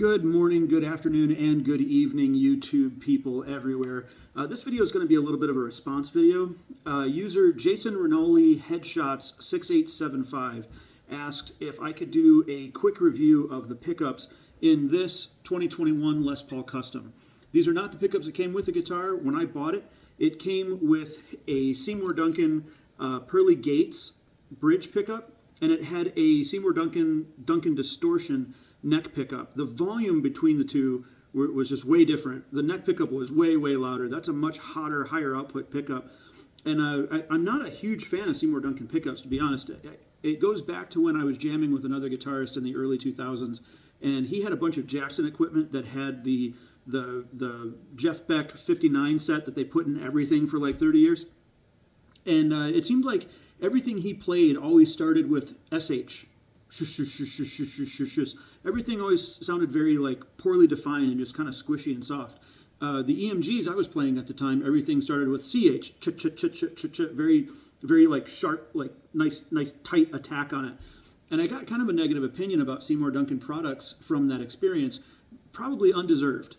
Good morning, good afternoon, and good evening, YouTube people everywhere. This video is going to be a little bit of a response video. User Jason Renoli Headshots 6875 asked if I could do a quick review of the pickups in this 2021 Les Paul Custom. These are not the pickups that came with the guitar. When I bought it, it came with a Seymour Duncan Pearly Gates bridge pickup, and it had a Seymour Duncan distortion neck pickup. The volume between the two was just way different. The neck pickup was way louder. That's a much hotter, higher output pickup. And I'm not a huge fan of Seymour Duncan pickups, to be honest. It goes back to when I was jamming with another guitarist in the early 2000s, and he had a bunch of Jackson equipment that had the Jeff Beck 59 set that they put in everything for like 30 years. And it seemed like everything he played always started with SH. Everything always sounded very like poorly defined and just kind of squishy and soft. The EMGs I was playing at the time, everything started with CH, very like sharp, like nice tight attack on it. And I got kind of a negative opinion about Seymour Duncan products from that experience, probably undeserved.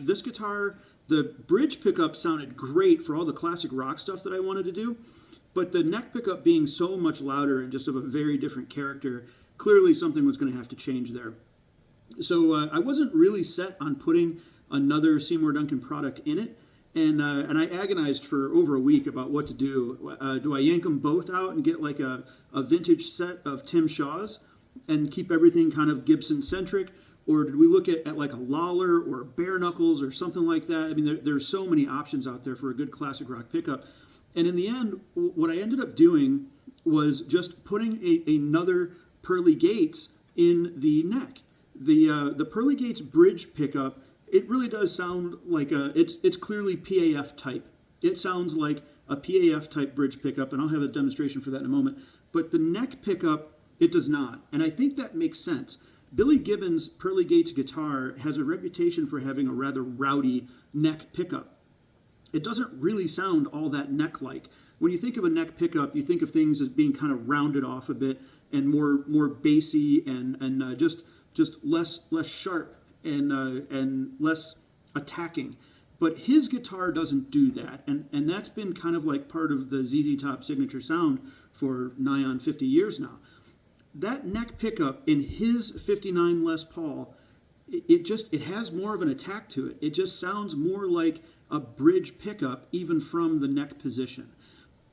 This guitar, the bridge pickup sounded great for all the classic rock stuff that I wanted to do. But the neck pickup being so much louder and just of a very different character, clearly something was going to have to change there. So I wasn't really set on putting another Seymour Duncan product in it, and I agonized for over a week about what to do. Do I yank them both out and get like a vintage set of Tim Shaw's and keep everything kind of Gibson-centric? Or did we look at like a Lawler or a Bare Knuckles or something like that? I mean, there's so many options out there for a good classic rock pickup. And in the end, what I ended up doing was just putting another Pearly Gates in the neck. The Pearly Gates bridge pickup, it really does sound like it's clearly PAF type. It sounds like a PAF type bridge pickup, and I'll have a demonstration for that in a moment. But the neck pickup, it does not. And I think that makes sense. Billy Gibbons' Pearly Gates guitar has a reputation for having a rather rowdy neck pickup. It doesn't really sound all that neck-like. When you think of a neck pickup, you think of things as being kind of rounded off a bit and more bassy and just less sharp and less attacking. But his guitar doesn't do that, and that's been kind of like part of the ZZ Top signature sound for nigh on 50 years now. That neck pickup in his 59 Les Paul, it has more of an attack to it. It just sounds more like a bridge pickup even from the neck position.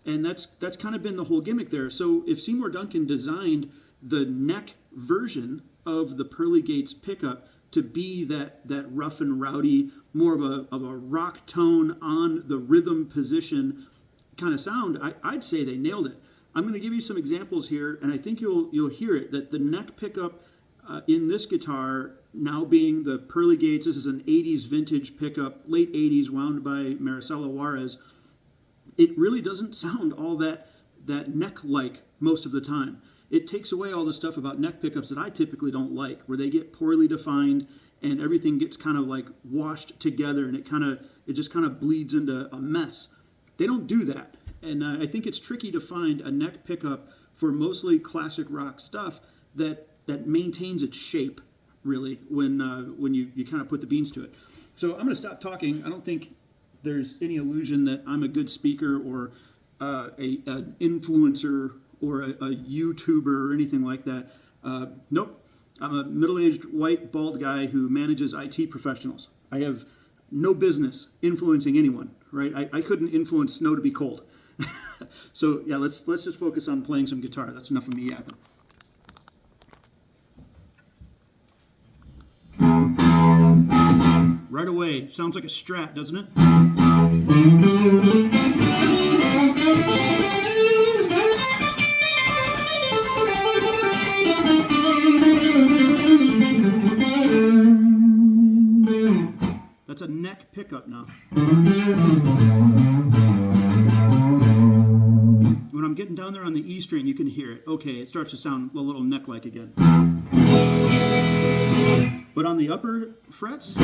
And that's kind of been the whole gimmick there. So if Seymour Duncan designed the neck version of the Pearly Gates pickup to be that rough and rowdy, more of a rock tone on the rhythm position kind of sound, I'd say they nailed it. I'm going to give you some examples here, and I think you'll hear it, that the neck pickup in this guitar, now being the Pearly Gates, this is an 80s vintage pickup, late 80s, wound by Maricela Juarez. It really doesn't sound all that neck-like most of the time. It takes away all the stuff about neck pickups that I typically don't like, where they get poorly defined and everything gets kind of like washed together and it just kind of bleeds into a mess. They don't do that. And I think it's tricky to find a neck pickup for mostly classic rock stuff that maintains its shape, really, when you kind of put the beans to it. So I'm going to stop talking. I don't think there's any illusion that I'm a good speaker or an influencer or a YouTuber or anything like that. Nope. I'm a middle-aged, white, bald guy who manages IT professionals. I have no business influencing anyone, right? I couldn't influence snow to be cold. So, yeah, let's just focus on playing some guitar. That's enough of me yapping. Right away, sounds like a Strat, doesn't it? That's a neck pickup now. When I'm getting down there on the E string, you can hear it. Okay, it starts to sound a little neck-like again. But on the upper frets,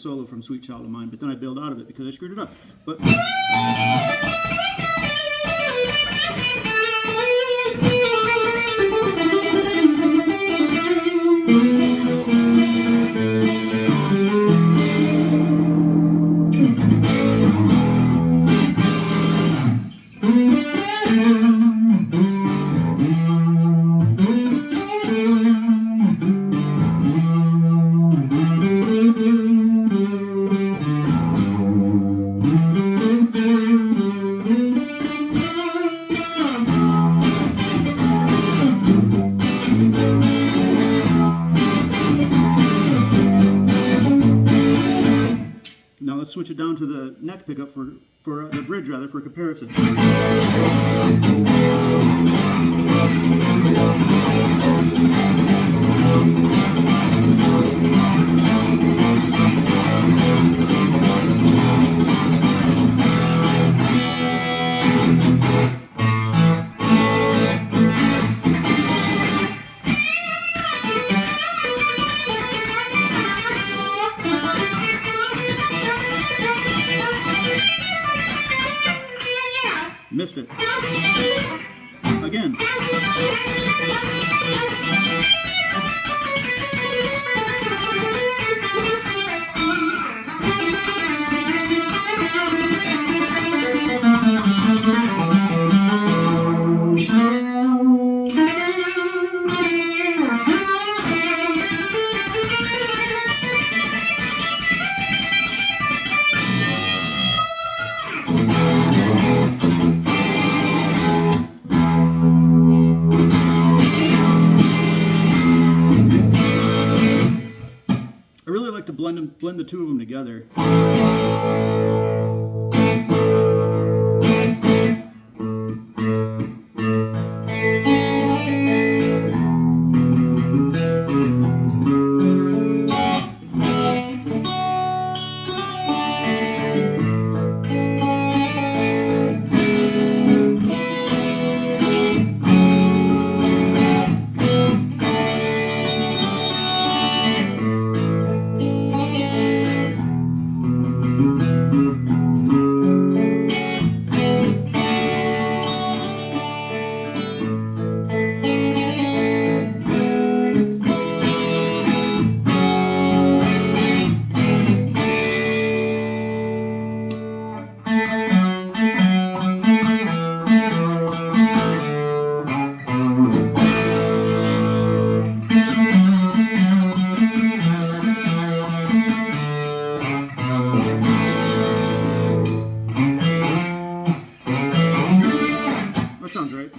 solo from Sweet Child of Mine, but then I bailed out of it because I screwed it up. But now let's switch it down to the neck pickup for the bridge rather, for comparison. Missed it. Again. I really like to blend the two of them together. That sounds right.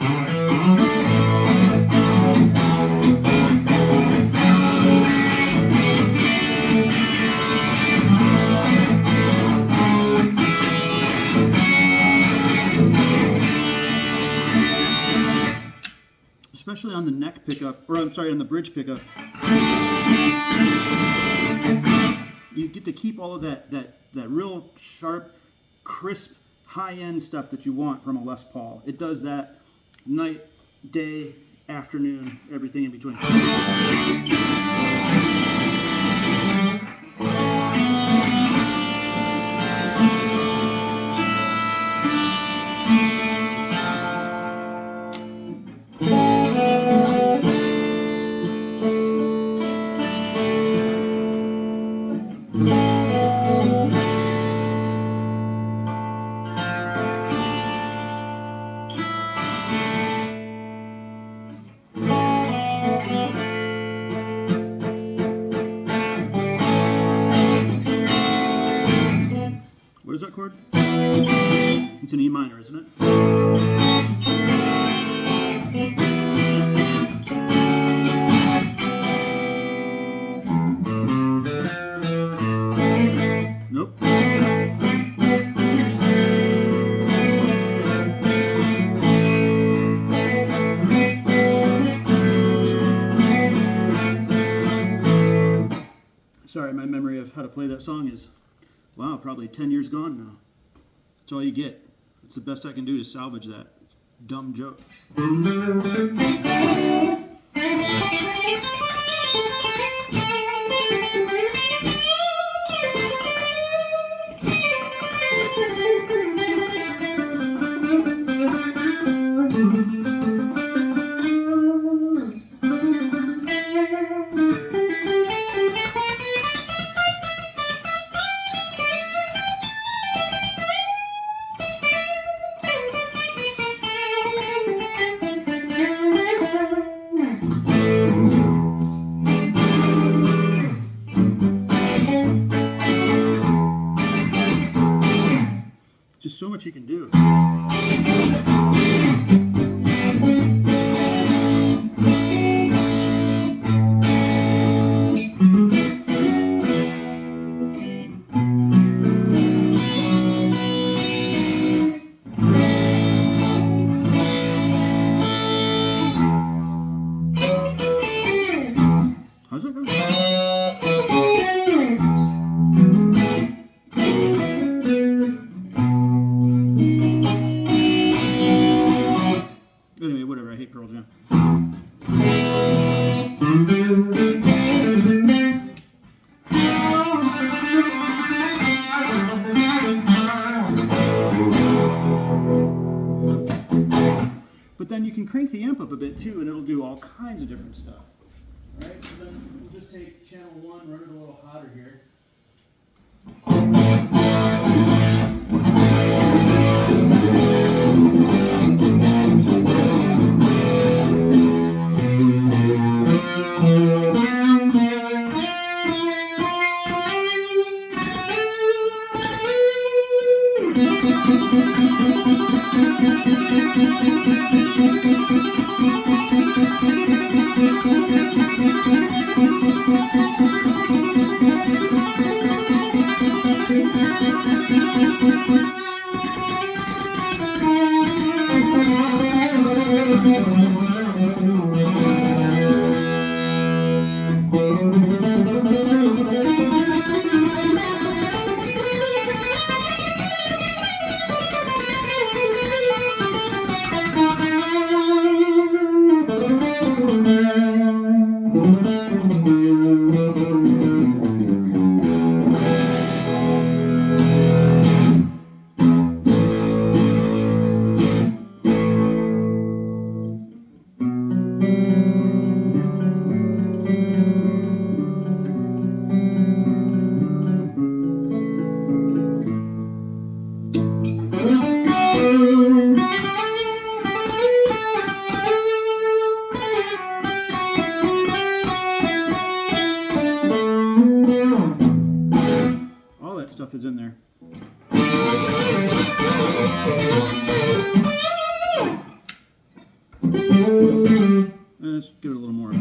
Especially on the neck pickup, or I'm sorry, on the bridge pickup, you get to keep all of that real sharp, crisp, high-end stuff that you want from a Les Paul. It does that night, day, afternoon, everything in between. What is that chord? It's an E minor, isn't it? Nope. Sorry, my memory of how to play that song is, wow, probably 10 years gone now. That's all you get. It's the best I can do to salvage that dumb joke. Just so much you can do. How's it going? Anyway, whatever. I hate Pearl Jam. But then you can crank the amp up a bit too, and it'll do all kinds of different stuff. All right, so then we'll just take channel 1, run it a little hotter here. Stuff is in there. Let's give it a little more.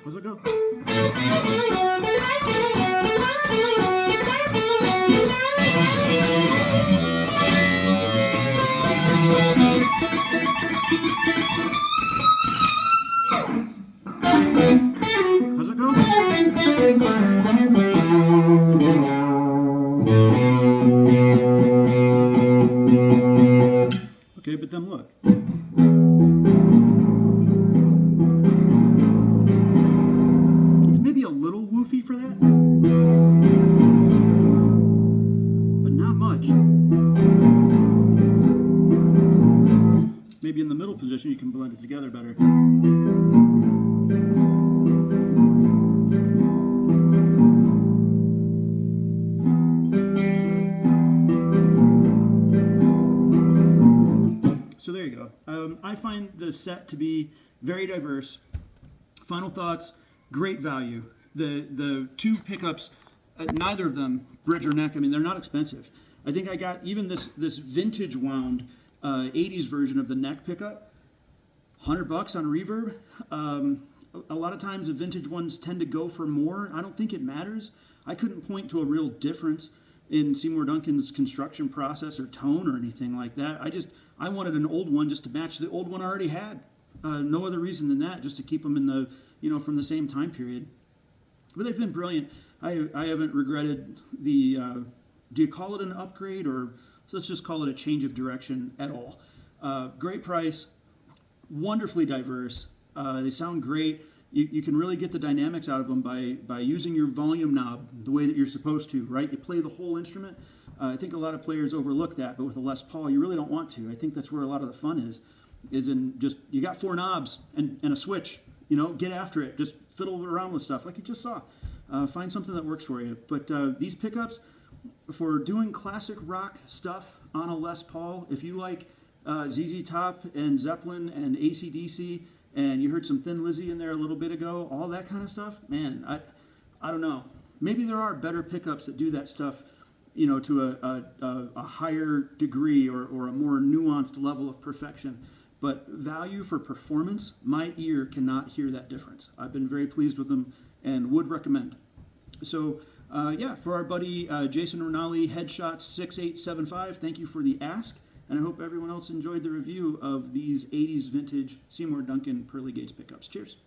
How's it go? How's it go? Okay, but then look. It's maybe a little woofy for that, but not much. Maybe in the middle position you can blend it together better. So there you go. I find the set to be very diverse. Final thoughts, great value. The two pickups, neither of them bridge or neck. I mean, they're not expensive. I think I got even this vintage wound 80s version of the neck pickup, $100 on reverb. A lot of times the vintage ones tend to go for more. I don't think it matters. I couldn't point to a real difference in Seymour Duncan's construction process or tone or anything like that. I wanted an old one just to match the old one I already had. No other reason than that, just to keep them in the, from the same time period. But they've been brilliant. I haven't regretted the, do you call it an upgrade, or let's just call it a change of direction at all. Great price, wonderfully diverse. They sound great. You can really get the dynamics out of them by using your volume knob the way that you're supposed to, right? You play the whole instrument. I think a lot of players overlook that, but with a Les Paul, you really don't want to. I think that's where a lot of the fun is in just, you got 4 knobs and a switch. You know, get after it. Just fiddle around with stuff like you just saw. Find something that works for you. But these pickups, for doing classic rock stuff on a Les Paul, if you like ZZ Top and Zeppelin and AC/DC, and you heard some Thin Lizzy in there a little bit ago, all that kind of stuff, man, I don't know. Maybe there are better pickups that do that stuff, you know, to a higher degree or a more nuanced level of perfection. But value for performance, my ear cannot hear that difference. I've been very pleased with them and would recommend. So, yeah, for our buddy Jason Ronali, Headshot6875, thank you for the ask. And I hope everyone else enjoyed the review of these 80s vintage Seymour Duncan Pearly Gates pickups. Cheers.